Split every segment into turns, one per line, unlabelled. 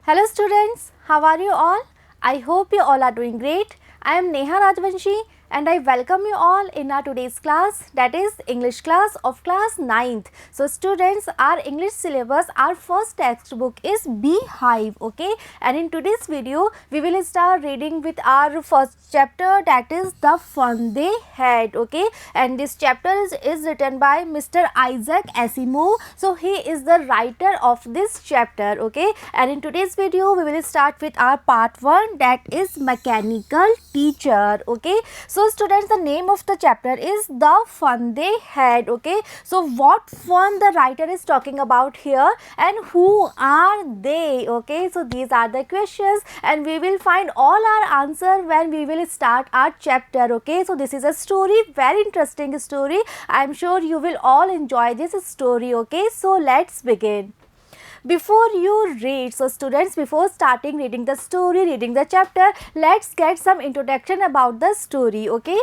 Hello students, how are you all? I hope you all are doing great. I am Neha Rajvanshi and I welcome you all in our today's class, that is English class of class 9th. So students, our English syllabus, our first textbook is Beehive, okay? And in today's video, we will start reading with our first chapter, that is The Fun They Had, okay? And this chapter is written by Mr. Isaac Asimov. So he is the writer of this chapter, okay? And in today's video, we will start with our part 1, that is Mechanical Teacher, okay? So students, the name of the chapter is The Fun They Had, okay? So what fun the writer is talking about here and who are they, okay? So these are the questions and we will find all our answer when we will start our chapter, okay? So this is a story, very interesting story. I am sure you will all enjoy this story, okay? So let's begin. Before you read, so students, before starting reading the story, reading the chapter, let's get some introduction about the story, okay?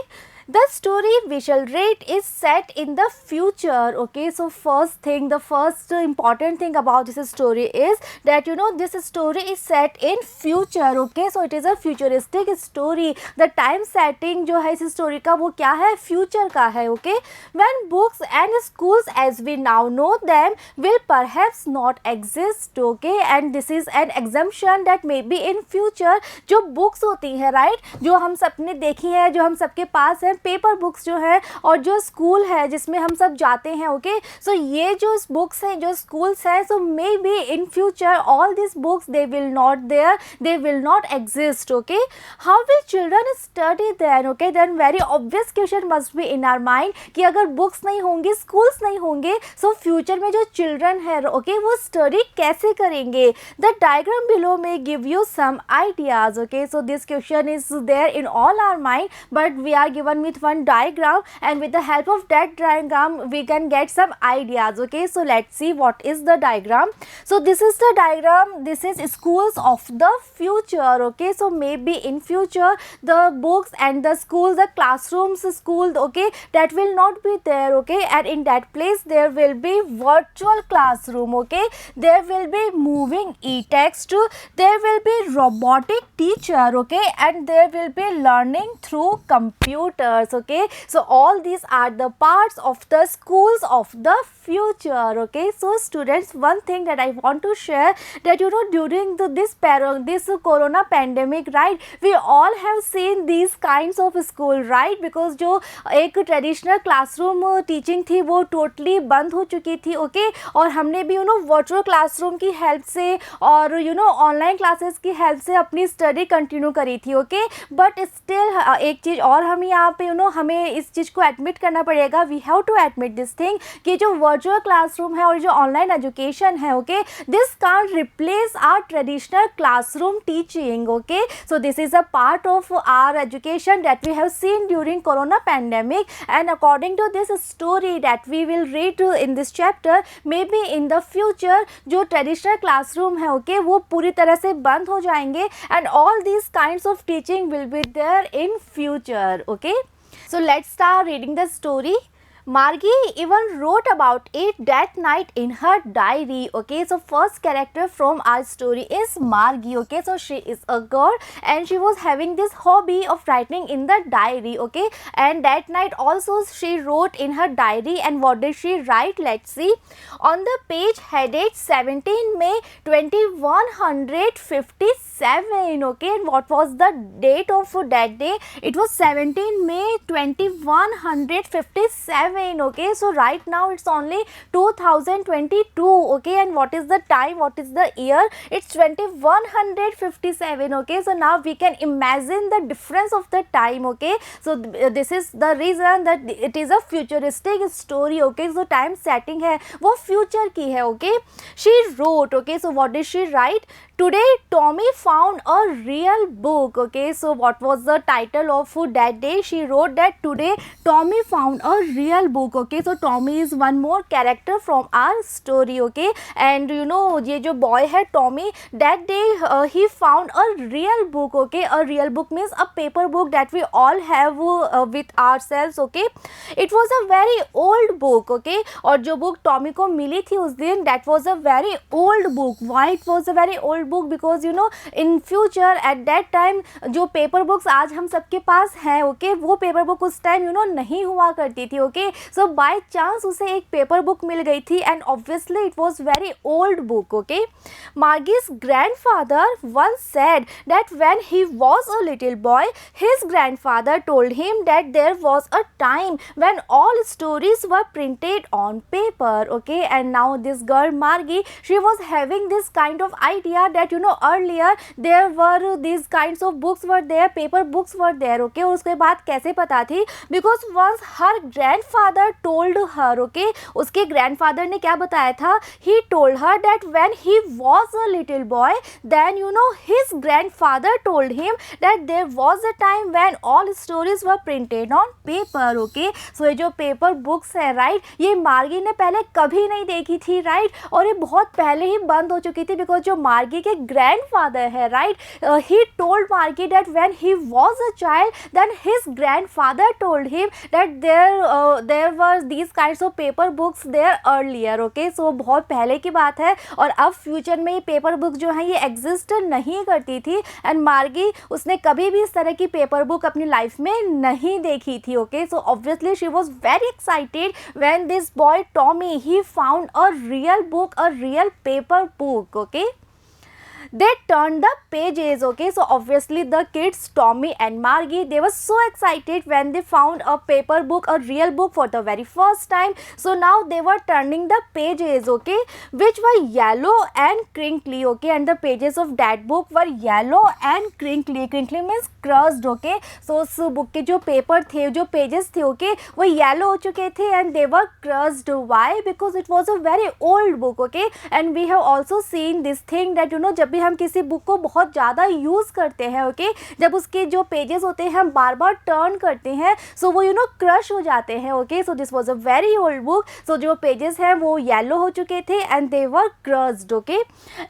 The story we shall read is set in the future, okay? So first thing, the first important thing about this story is that this story is set in future, okay? So it is a futuristic story. The time setting जो है इस story का वो क्या है, future का है, okay? When books and schools as we now know them will perhaps not exist, okay? And this is an assumption that maybe in future जो books होती है, right? जो हम सबने देखी है, जो हम सबके पास है, पेपर बुक्स जो है और जो स्कूल है जिसमें हम सब जाते हैं, ओके? सो ये जो बुक्स हैं, जो स्कूल्स हैं, so may B in future all this books they will not there, they will not exist, okay? How will children study then, okay? Then very obvious question must be in our mind कि अगर books नहीं होंगी, schools नहीं होंगे, so future में जो children है, okay, वो स्टडी कैसे करेंगे? द डायग्राम बिलो में give you some ideas, okay? So this question is there in all our mind, but we are given with one diagram and with the help of that diagram we can get some ideas, okay? So let's see what is the diagram. So this is the diagram, this is schools of the future, okay? So maybe in future the books and the schools, the classrooms, school, okay, that will not be there, okay? And in that place there will be virtual classroom, okay? There will be moving e-text, there will be robotic teacher, okay? And there will be learning through computers, okay? So all these are the parts of the schools of the future, okay? So students, one thing that I want to share that during this corona pandemic, right, we all have seen these kinds of school, right? Because जो एक traditional classroom teaching थी वो totally बंद हो चुकी थी, okay? और हमने भी वर्चुअल क्लासरूम की हेल्प से और ऑनलाइन क्लासेस की हेल्प से अपनी स्टडी कंटिन्यू करी थी, ओके? बट स्टिल एक चीज़ और हम यहाँ पे हमें इस चीज़ को एडमिट करना पड़ेगा, we have to admit this thing कि जो वर्चुअल क्लासरूम है और जो ऑनलाइन एजुकेशन है, okay, this can't replace our traditional classroom teaching, okay? So this is a part of our education that we have seen during corona pandemic and according to this story that we will read in this chapter, may be in the future जो traditional classroom है, okay, वो पूरी तरह से बंद हो जाएंगे and all these kinds of teaching will be there in future, okay? So let's start reading the story. Margie even wrote about it that night in her diary, okay? So first character from our story is Margie, okay? So she is a girl and she was having this hobby of writing in the diary, okay? And that night also she wrote in her diary, and what did she write? Let's see. On the page headed 17 May 2157, okay? And what was the date of that day? It was 17 May 2157, okay? So right now it's only 2022, okay? And what is the time, what is the year? It's 2157, okay? So now we can imagine the difference of the time, okay? So this is the reason that it is a futuristic story, okay? So time setting है वो future की है, okay? She wrote, okay? So what did she write? Today Tommy found a real book, okay? So what was the title of that day? She wrote that today Tommy found a real real book. Okay, so Tommy is one more character from our story. Okay, and you know ये जो boy है Tommy, that day he found a real book. Okay, a real book means a paper book that we all have with ourselves. Okay, it was a very old book. Okay, और जो book Tommy को मिली थी उस दिन, that was a very old book. Why it was a very old book? Because you know in future at that time जो paper books आज हम सबके पास हैं, ओके, वो पेपर बुक उस टाइम यू नो नहीं हुआ करती थी. ओके, सो बाय चांस उसे एक पेपर बुक मिल गई थी and obviously it was very old book. Okay, Margie's grandfather once said that when he was a little boy, his grandfather told him that there was a time when all stories were printed on paper. Okay, and now this girl Margie, she was having this kind of idea that you know earlier there were these kinds of books were there, paper books were there. Okay, और उसके बाद कैसे पता थी? Because once her grandfather told her. Okay, उसके grandfather ने क्या बताया था? He told her that when he was a little boy, then you know his grandfather told him that there was a time when all stories were printed on paper. Okay, so ये जो paper books है, right, ये मार्गी ने पहले कभी नहीं देखी थी, right, और ये बहुत पहले ही बंद हो चुकी थी. बिकॉज जो मार्गी के grandfather है, right, he told Margie that when he was a child, then his grandfather told him that there were these kinds of paper books there earlier. Okay, so बहुत पहले की बात है और अब फ्यूचर में ये पेपर बुक जो है ये एग्जिस्ट नहीं करती थी एंड मार्गी उसने कभी भी इस तरह की पेपर बुक अपनी लाइफ में नहीं देखी थी. Okay, so obviously she was very excited when this boy Tommy he found a real book, a real paper book. Okay, they turned the pages. Okay, so obviously the kids Tommy and Margie, they were so excited when they found a paper book, a real book for the very first time. So now they were turning the pages, okay, which were yellow and crinkly. Okay, and the pages of that book were yellow and crinkly. Crinkly means crushed. Okay, so उस book के जो paper थे, जो pages थे, okay, वो yellow हो चुके थे and they were crushed. Why? Because it was a very old book. Okay, and we have also seen this thing that you know जब भी हम किसी बुक को बहुत ज़्यादा यूज़ करते हैं, ओके, जब उसके जो पेजेस होते हैं हम बार बार टर्न करते हैं, सो वो यू नो क्रश हो जाते हैं. Okay, so this was a very old book. So जो पेजेस हैं वो येलो हो चुके थे and they were crushed. Okay,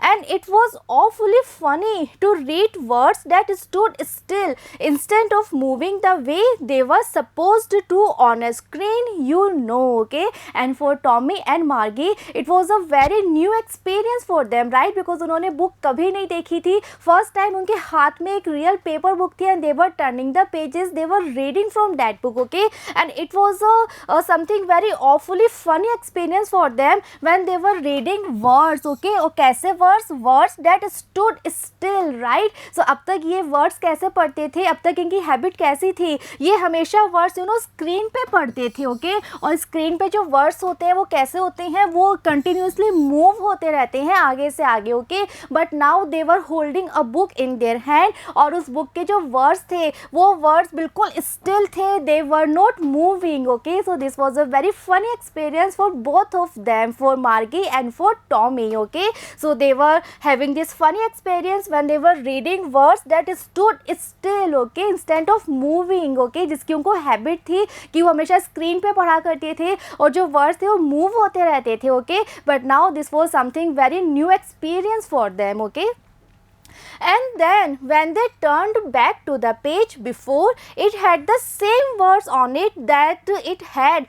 and it was awfully funny to read words that stood still instant of moving the way they were supposed to on a screen, you know. Okay, and for Tommy and Margie it was a very new experience for them, right, because उन्होंने book कभी नहीं देखी थी. First time उनके हाथ में एक real paper book थी and they were turning the pages, they were reading from that book. Okay, and it was something very awfully funny experience for them when they were reading words. Okay, और कैसे words? Words that stood still, right. So अब तक ये words कैसे पढ़ते थे? अब तक इनकी हैबिट कैसी थी? ये हमेशा वर्ड्स यू नो स्क्रीन पे पढ़ते थे. ओके, और स्क्रीन पे जो वर्ड्स होते हैं वो कैसे होते हैं? वो कंटिन्यूसली मूव होते रहते हैं आगे से आगे. Okay, but now they were holding a book in their hand और उस बुक के जो वर्ड्स थे वो वर्ड्स बिल्कुल स्टिल थे, they were not moving. Okay, so this was a very funny experience for both of them, for Margie and for Tommy. Okay, so they were having this funny experience when they were reading words that stood still, okay, instant of moving. Okay, जिसकी उनको habit थी कि वो हमेशा screen पे पढ़ा करते थे और जो वर्ड्स थे वो मूव होते रहते थे. Okay, but now this was something very new experience for them. Okay, and then when they turned back to the page before, it had the same words on it that it had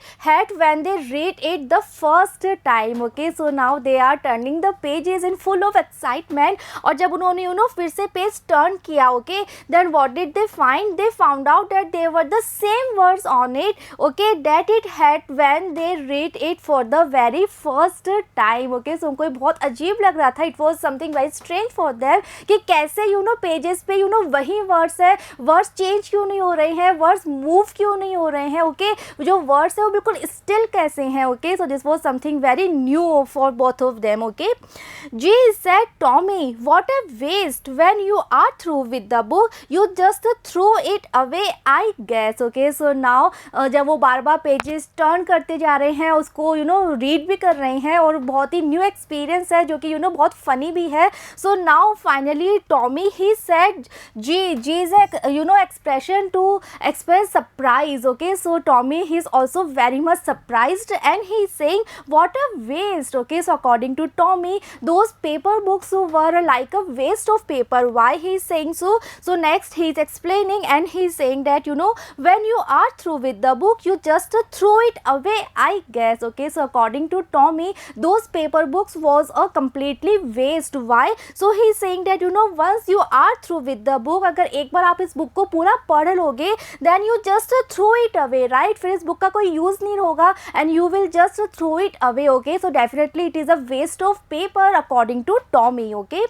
when they read it the first time. Okay, so now they are turning the pages in full of excitement. और जब उन्होंने you know फिर से page turn किया, okay, then what did they find? They found out that there were the same words on it, okay, that it had when they read it for the very first time. Okay, so उनको बहुत अजीब लग रहा था. It was something very strange for them कि कैसे you know pages पे you no वही वर्ड्स है, वर्ड्स चेंज क्यों नहीं हो रहे हैं, वर्ड्स मूव क्यों नहीं हो रहे हैं. ओके, जो वर्ड्स है वो बिल्कुल स्टिल कैसे हैं. Okay, so this was something very new for both of them. Okay, gee said Tommy, what a waste, when you are through with the book you just throw it away, I guess. Okay, so now जब वो बार बार pages turn करते जा रहे हैं, उसको you know read भी कर रहे हैं और बहुत ही न्यू एक्सपीरियंस है जो कि यू नो बहुत फनी भी है. So now finally actually Tommy, he said G is a expression to express surprise. Okay, so Tommy, he's also very much surprised and he's saying what a waste. Okay, so according to Tommy, those paper books were like a waste of paper. Why he's saying so? So next he's explaining and he's saying that when you are through with the book, you just throw it away, I guess. Okay, so according to Tommy, those paper books was a completely waste. Why? So he's saying that once you are through with the book, अगर एक बार आप इस book को पूरा पढ़ लोगे, then you just throw it away, right? फिर इस बुक का कोई यूज नहीं होगा and you will just throw it away. Okay, so definitely it is a waste of paper according to Tommy. Okay,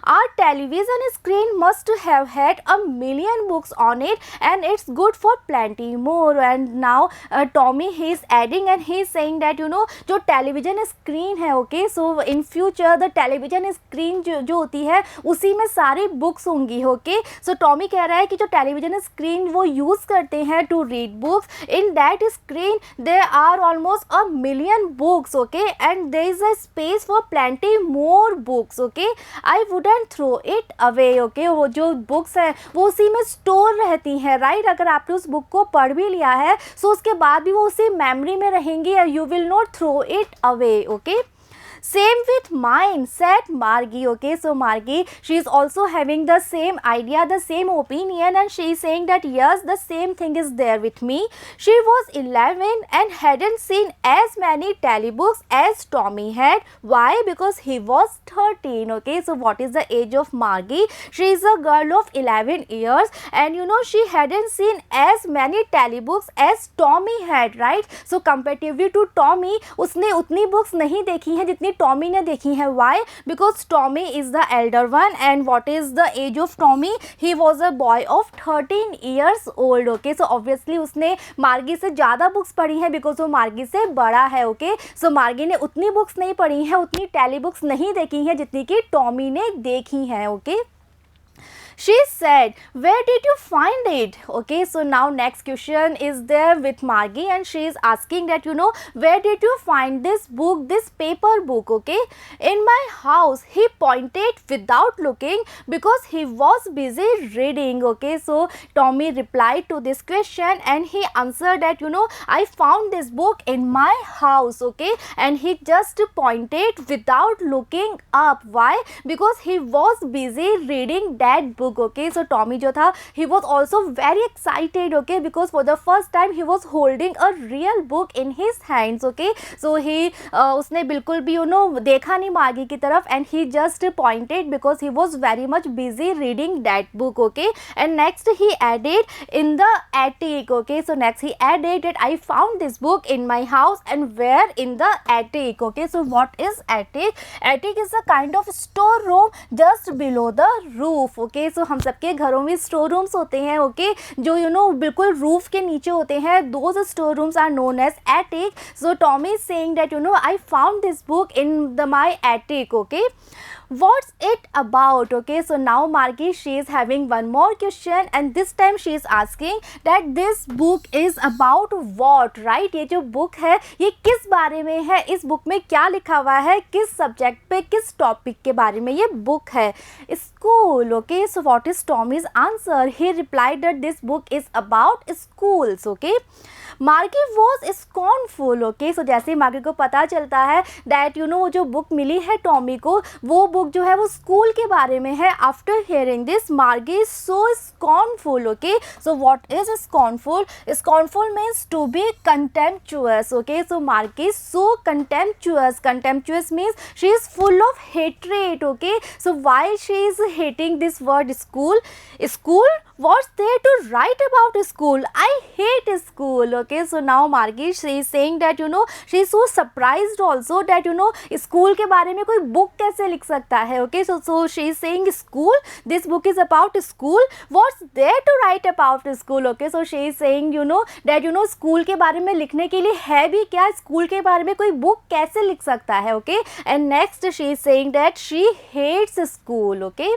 our television screen must have had a million books on it and it's good for plenty more. And now Tommy, he is adding and he is saying that जो television screen है, okay, so in future the television screen जो होती है उसी में सारी books होंगी. Okay, सो Tommy कह रहा है कि जो टेलीविजन स्क्रीन वो यूज़ करते हैं to read books, in that screen there are almost a million books. Okay, and there is a space for plenty more books. Okay, I wouldn't throw it away. Okay, वो जो books हैं वो उसी में store रहती हैं, right? अगर आपने उस बुक को पढ़ भी लिया है सो उसके बाद भी वो उसी मेमोरी में रहेंगी. You will not throw it away. Okay, same with mine, said Margie. Okay, so Margie, she is also having the same idea, the same opinion, and she is saying that yes, the same thing is there with me. She was 11 and hadn't seen as many telebooks as Tommy had. Why? Because he was 13. Okay, so what is the age of Margie? She is a girl of 11 years and she hadn't seen as many telebooks as Tommy had, right? So comparatively to Tommy, उसने उतनी books नहीं देखी हैं जितनी Tommy ने देखी है. Why? Because Tommy is the elder one. And what is the age of Tommy? He was a boy of 13 years old. Okay, so obviously उसने मार्गी से ज़्यादा बुक्स पढ़ी हैं बिकॉज वो मार्गी से बड़ा है. ओके, सो मार्गी ने उतनी बुक्स नहीं पढ़ी हैं, उतनी टेली बुक्स नहीं देखी हैं जितनी कि टॉमी ने देखी हैं. Okay, she said, where did you find it? Okay, so now next question is there with Margie and she is asking that where did you find this book, this paper book? Okay, in my house, he pointed without looking because he was busy reading. Okay, so Tommy replied to this question and he answered that I found this book in my house. Okay, and he just pointed without looking up. Why? Because he was busy reading that book. Okay, so Tommy जो था he was also very excited. Okay, because for the first time he was holding a real book in his hands. Okay, so he उसने बिल्कुल भी देखा नहीं मार्गी की तरफ and he just pointed because he was very much busy reading that book. Okay, and next he added in the attic. Okay, so next he added that I found this book in my house. And where? In the attic. Okay, so what is attic? Attic is a kind of store room just below the roof. Okay, so हम सबके घरों में store rooms होते हैं. Okay, जो बिल्कुल roof के नीचे होते हैं. Those store rooms are known as attic. So Tommy is saying that I found this book in the my attic. Okay, what's it about? Okay, so now Margie, she is having one more question and this time she is asking that this book is about what, right? ये जो book है ये किस बारे में है, इस book में क्या लिखा हुआ है, किस सब्जेक्ट पे, किस टॉपिक के बारे में ये बुक है? School. Okay, so what is Tommy's answer? He replied that this book is about schools. Okay, मार्गी वॉज स्कॉर्नफुल. ओके, सो जैसे ही मार्गी को पता चलता है दैट वो जो बुक मिली है टॉमी को, वो बुक जो है वो स्कूल के बारे में है. After hearing this Margie is so scornful. Okay, so what is scornful? Scornful means to be contemptuous. Okay, so Margie is so contemptuous. Contemptuous means she is full of hatred. Okay, so why she is hating this word school? School, what's there to write about school? I hate school. Okay, so now Margie, she is saying that she is so surprised also that school के बारे में कोई book कैसे लिख सकता है. Okay, so she is saying school, this book is about school, what's there to write about school? Okay, so she is saying that school के बारे में लिखने के लिए है भी क्या, school के बारे में कोई book कैसे लिख सकता है. Okay, and next she is saying that she hates school. Okay,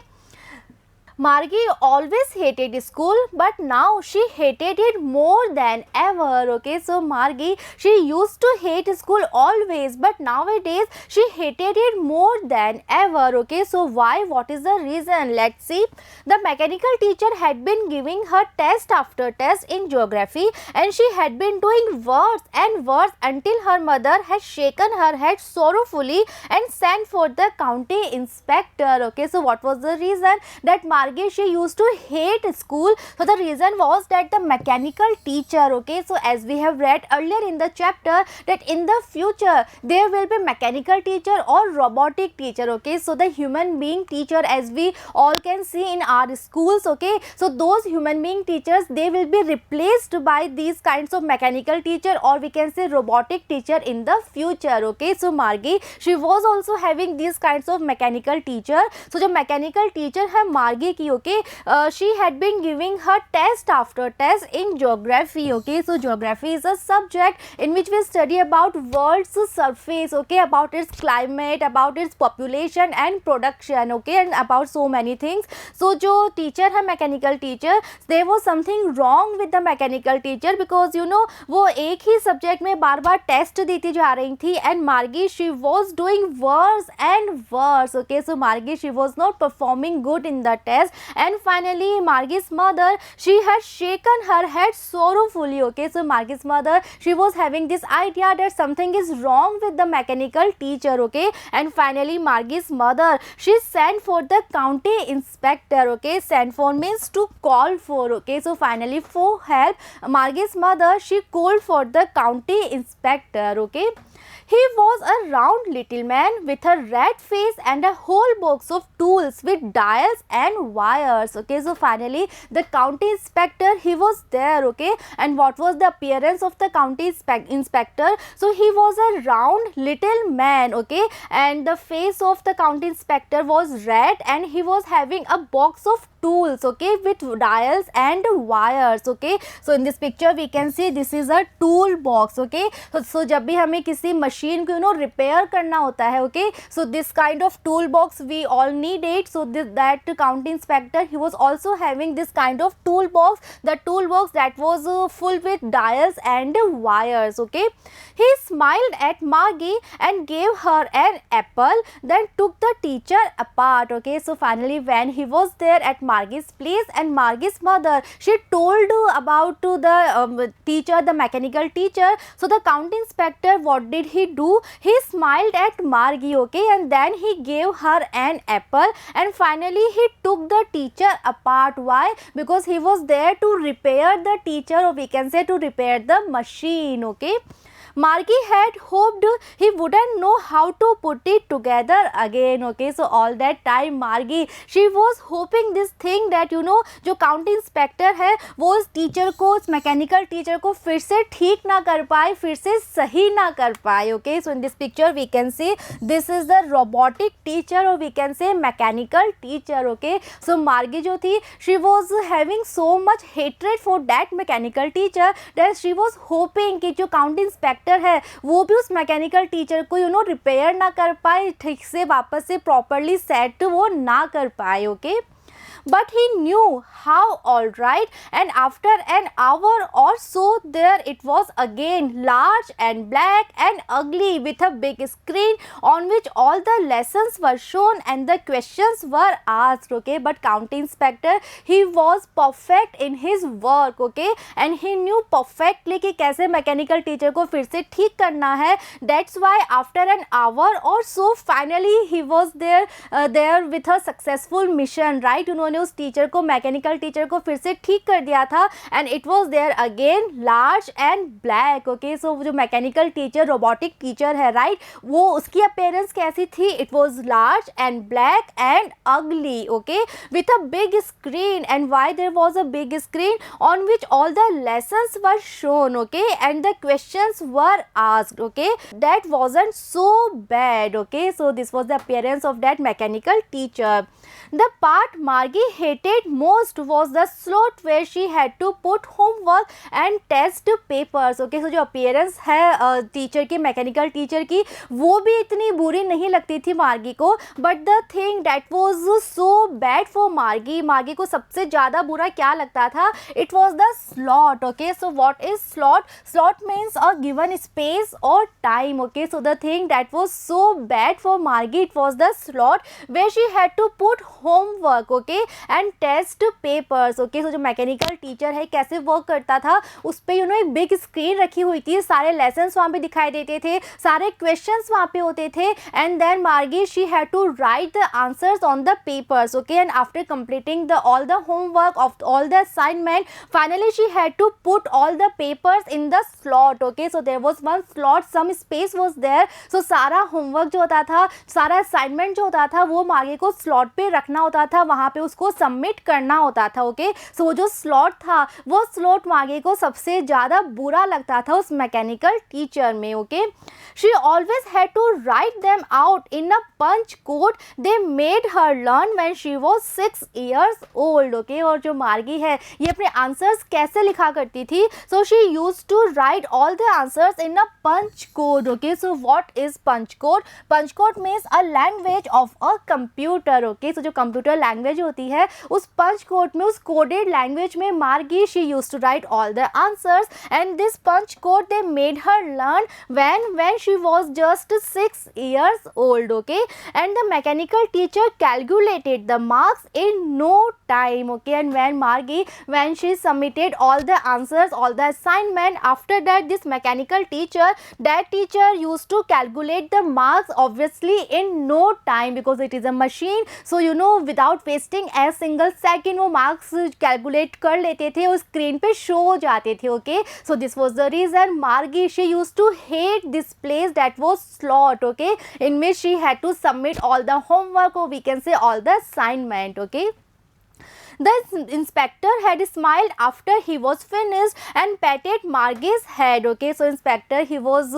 Margie always hated school, but now she hated it more than ever. Okay, so Margie, she used to hate school always, but nowadays she hated it more than ever. Okay, so why? What is the reason? Let's see. The mechanical teacher had been giving her test after test in geography, and she had been doing worse and worse until her mother had shaken her head sorrowfully and sent for the county inspector. Okay, so what was the reason that Margie, she used to hate school? So the reason was that the mechanical teacher, okay, so as we have read earlier in the chapter, that in the future there will be mechanical teacher or robotic teacher. Okay, so the human being teacher, as we all can see in our schools, okay, so those human being teachers, they will be replaced by these kinds of mechanical teacher, or we can say robotic teacher in the future. Okay, so Margie, she was also having these kinds of mechanical teacher. So जो mechanical teacher है Margie की, okay, she had been giving her test after test in geography. Okay, so geography is a subject in which we study about world's surface, okay, about its climate, about its population and production, okay, and about so many things. So जो teacher है mechanical teacher, there was something wrong with the mechanical teacher, because you know वो एक ही subject में बार बार test देती जा रही थी, and Margie, she was doing worse and worse. Okay, so Margie, she was not performing good in the test, and finally Margie's mother, she had shaken her head sorrowfully. Okay, so Margie's mother, she was having this idea that something is wrong with the mechanical teacher. Okay, and finally Margie's mother, she sent for the county inspector. Okay, sent for means to call for. Okay, so finally for help, Margie's mother, she called for the county inspector. Okay, he was a round little man with a red face and a whole box of tools with dials and wires. Okay, so finally the county inspector, he was there. Okay, and what was the appearance of the county inspector? So he was a round little man. Okay, and the face of the county inspector was red, and he was having a box of tools, okay, with dials and wires. Okay, so in this picture we can see this is a tool box. Okay, so जब भी हमें किसी machine को repair करना होता है, okay, so this kind of tool box we all need it. So that county inspector, he was also having this kind of tool box, the tool box that was full with dials and wires. Okay, he smiled at Margie and gave her an apple, then took the teacher apart. Okay, so finally when he was there at Margie's place, and Margie's mother, she told about to the teacher, the mechanical teacher. So the county inspector, what did he do? He smiled at Margie. Okay, and then he gave her an apple, and finally he took the teacher apart. Why? Because he was there to repair the teacher, or we can say to repair the machine. Okay, Margie had hoped he wouldn't know how to put it together again. Okay, so all that time Margie, she was hoping this thing that you know जो county inspector है वो उस teacher को, उस mechanical teacher को फिर से ठीक ना कर पाए, फिर से सही ना कर पाए. Okay, so in this picture we can see this is the robotic teacher, और we can say mechanical teacher. Okay, so Margie जो थी, she was having so much hatred for that mechanical teacher that she was hoping कि जो county inspector है वो भी उस mechanical teacher को यू नो रिपेयर ना कर पाए, ठीक से वापस से प्रॉपरली सेट वो ना कर पाए. Okay, but he knew how. All right, and after an hour or so, there it was again, large and black and ugly, with a big screen on which all the lessons were shown and the questions were asked. Okay, but county inspector, he was perfect in his work. Okay, and he knew perfectly कि कैसे mechanical teacher को फिर से ठीक करना है. That's why after an hour or so, finally he was there with a successful mission. Right, उन्होंने उस टीचर को, मैकेनिकल टीचर को फिर से ठीक कर दिया था, and it was there again large and black. Okay, so जो मैकेनिकल टीचर, रोबोटिक टीचर है, राइट, वो उसकी अपीयरेंस कैसी थी? It was large and black and ugly. Okay, with a big screen. And why there was a big screen? On which all the lessons were shown. Okay, and the questions were asked. Okay, that wasn't so bad. Okay, so this was the appearance of that mechanical teacher. The part Margie hated most was the slot where she had to put homework and test papers. Okay, so जो appearance है teacher की, mechanical teacher की, वो भी इतनी बुरी नहीं लगती थी मार्गी को, but the thing that was so bad for Margie, Margie को सबसे ज़्यादा बुरा क्या लगता था, it was the slot. Okay, so what is slot? Slot means a given space और time. Okay, so the thing that was so bad for Margie, it was the slot where she had to put homework, okay, and test papers. Okay, so जो mechanical teacher है कैसे work करता था, उस पर you know एक big screen रखी हुई थी, सारे लेसन्स वहाँ पे दिखाई देते थे, सारे क्वेश्चंस वहाँ पे होते थे, and then Margie she had to write the answers on the papers. Okay, and after completing the all the homework of all the assignment, finally she had to put all the papers in the slot. Okay, so there was one slot, some space was there, so सारा homework जो होता था, सारा assignment जो होता था, वो मार्गी को स्लॉट पे रखना होता था, वहाँ पे उसको सबमिट करना होता था. ओके, सो वो जो स्लॉट था, वो स्लॉट मार्गी को सबसे ज़्यादा बुरा लगता था उस मैकेनिकल टीचर में. Okay, she always had to write them out in a punch code they made her learn when she was 6 years old. Okay, और जो मार्गी है ये अपने आंसर्स कैसे लिखा करती थी, so she use to write all the answers in a punch code. Okay, so what is punch code? Punch code means a language of a computer. Okay, so जो कंप्यूटर लैंग्वेज होती है, उस पंच code में, उस coded language में Margie she use to write all the answers, and this punch code they made her learn when she was just 6 years old. Okay, and the mechanical teacher calculated the marks in no time. Okay, and when Margie, when she submitted all the answers, all the assignment, after that this mechanical teacher, that teacher used to calculate the marks obviously in no time, because it is a machine, so you know without wasting a single second वो marks calculate कर लेते थे और screen पे show हो जाते थे. Okay, so this was the reason Margie she used to hate this place that was slot. Okay, in which she had to submit all the homework, or we can say all the assignment. Okay, the inspector had smiled after he was finished and patted Margie's head. Okay, so inspector, he was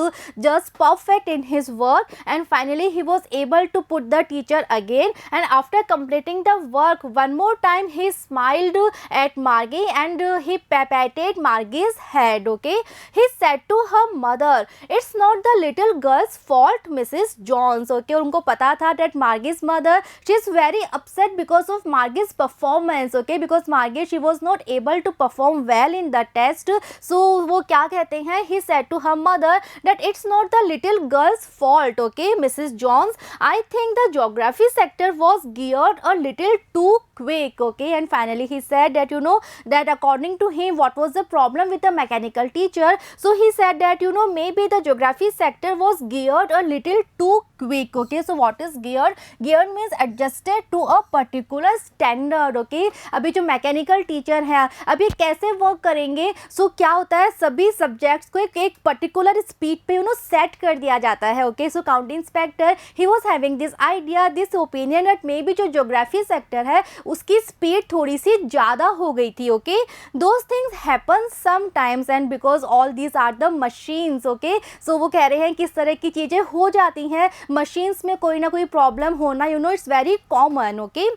just perfect in his work, and finally he was able to put the teacher again, and after completing the work one more time, he smiled at Margie and he patted Margie's head. Okay, he said to her mother, it's not the little girl's fault, Mrs. Jones. Okay, उनको पता था that Margie's mother, she is very upset because of Margie's performance. Okay, because Margie she was not able to perform well in the test, so वो क्या कहते हैं, he said to her mother that it's not the little girl's fault. Okay, Mrs. Jones, I think the geography sector was geared a little too quick. Okay, and finally he said that you know that according to him what was the problem with the mechanical teacher, so he said that you know maybe the geography sector was geared a little too quick. Okay, so what is geared? Geared means adjusted to a particular standard. Okay, अभी जो mechanical teacher है अब ये कैसे work करेंगे, सो क्या होता है, सभी सब्जेक्ट्स को एक पर्टिकुलर स्पीड पे यू नो सेट कर दिया जाता है. Okay, so counting inspector he was having this idea, this opinion that maybe जो ज्योग्राफी सेक्टर है उसकी स्पीड थोड़ी सी ज़्यादा हो गई थी. Okay, those things happen sometimes and because all these are the machines. Okay, so वो कह रहे हैं कि इस तरह की चीज़ें हो जाती हैं, मशीन्स में कोई ना कोई प्रॉब्लम होना you know it's very common. Okay,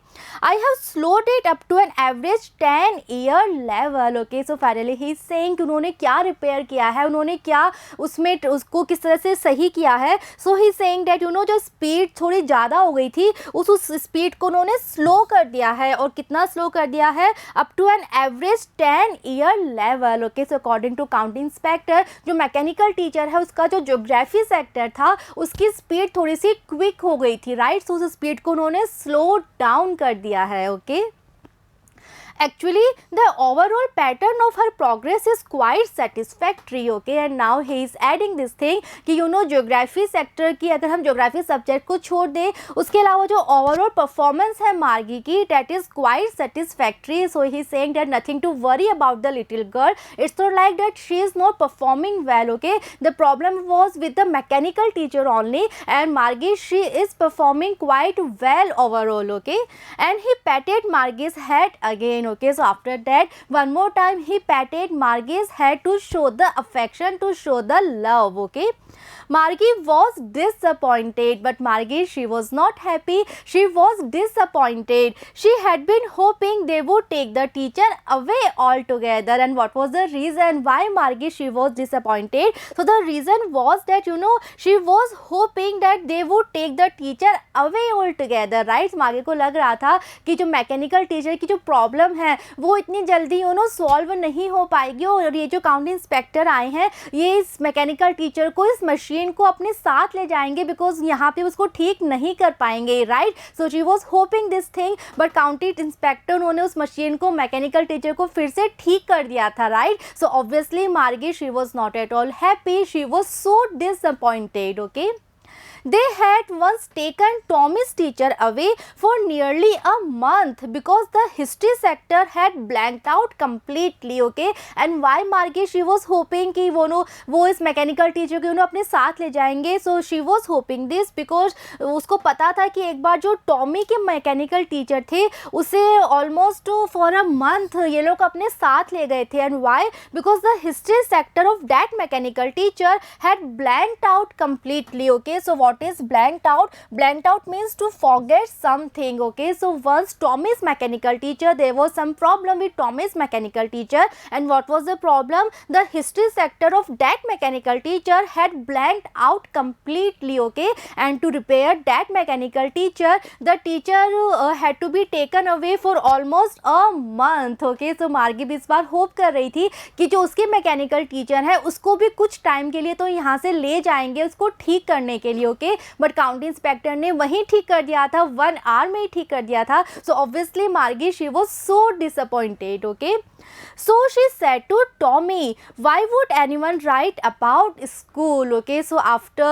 I have slowed it up to an average 10-year level. Okay, so finally he saying कि उन्होंने क्या रिपेयर किया है, उन्होंने क्या उसमें उसको किस तरह से सही किया है. So he saying that you know जो स्पीड थोड़ी ज़्यादा हो गई थी उस स्पीड को उन्होंने स्लो कर दिया है, और कितना स्लो कर दिया है, up to an average 10-year level. Okay, so according to counting inspector, जो मैकेनिकल टीचर है उसका जो ज्योग्राफी सेक्टर था उसकी स्पीड थोड़ी सी क्विक हो गई थी. राइट, सो उस स्पीड को उन्होंने स्लो डाउन कर दिया है. Okay, actually the overall pattern of her progress is quite satisfactory. Okay, and now he is adding this thing कि you know geography sector की, अगर हम geography subject को छोड़ दें, उसके अलावा जो overall performance है मार्गी की, that is quite satisfactory. So he is saying that nothing to worry about the little girl, it's not like that she is not performing well. Okay, the problem was with the mechanical teacher only, and Margie she is performing quite well overall. Okay, and he patted Margie's head again. Okay, so after that, one more time he patted Margie's head to show the affection, to show the love. Okay, Margie was disappointed, but Margie, she was not happy. She was disappointed. She had been hoping they would take the teacher away altogether. And what was the reason why Margie, she was disappointed? So the reason was that, you know, she was hoping that they would take the teacher away altogether, right? Margie को लग रहा था कि जो mechanical teacher की जो problem है वो इतनी जल्दी यू नो सॉल्व नहीं हो पाएगी, और ये जो काउंटी इंस्पेक्टर आए हैं ये इस मैकेनिकल टीचर को, इस मशीन को अपने साथ ले जाएंगे, बिकॉज यहाँ पे उसको ठीक नहीं कर पाएंगे, right? So she was hopping this thing, but county inspector उन्होंने उस मशीन को, मैकेनिकल टीचर को फिर से ठीक कर दिया था, राइट? सो ऑब्वियसली मार्गी, she was not at all happy, she was so disappointed. Okay, they had once taken Tommy's teacher away for nearly a month because the history sector had blanked out completely. Okay, and why Margie, she was hoping कि वो इस mechanical teacher को अपने साथ ले जाएंगे. So she was hoping this because उसको पता था कि एक बार जो टॉमी के मैकेनिकल टीचर थे उसे ऑलमोस्ट फॉर अ मंथ ये लोग अपने साथ ले गए थे. And why? Because the history sector of that mechanical teacher had blanked out completely. Okay, so what is blanked out? Blanked out means to forget something. Okay, so once Tommy's mechanical teacher, there was some problem with Tommy's mechanical teacher, and what was the problem? The history sector of that mechanical teacher had blanked out completely. Okay, and to repair that mechanical teacher, the teacher had to be taken away for almost a month. Okay, so मार्गी भी इस बार hope कर रही थी कि जो उसके mechanical teacher है उसको भी कुछ टाइम के लिए तो यहाँ से ले जाएंगे उसको ठीक करने के लिए. ओके, बट काउंटी इंस्पेक्टर ने वहीं ठीक कर दिया था, 1 आवर में ही ठीक कर दिया था. सो ऑब्वियसली मार्गी, she was so disappointed. Okay, so she said to Tommy, why would anyone write about school? Okay, so after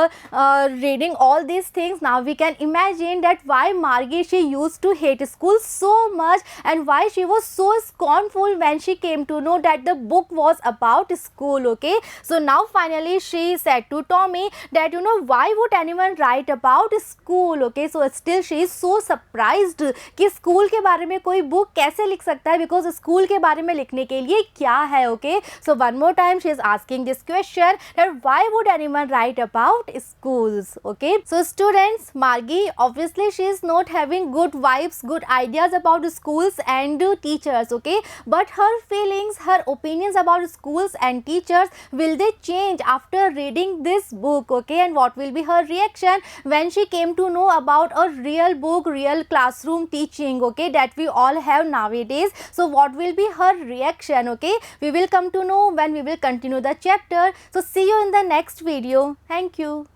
reading all these things, now we can imagine that why Margie, she used to hate school so much, and why she was so scornful when she came to know that the book was about school. Okay, so now finally she said to Tommy that, you know, why would anyone write about school? Okay, so still she is so surprised कि school के बारे में कोई book कैसे लिख सकता है, because school के बारे में लिखने के लिए क्या है. Okay, so one more time she is asking this question that why would anyone write about schools. Okay, so students, Margi obviously she is not having good vibes, good ideas about schools and teachers. Okay, but her feelings, her opinions about schools and teachers, will they change after reading this book? Okay, and what will be her reaction when she came to know about a real book, real classroom teaching, okay, that we all have nowadays? So what will be her reaction? Okay, we will come to know when we will continue the chapter. So see you in the next video. Thank you.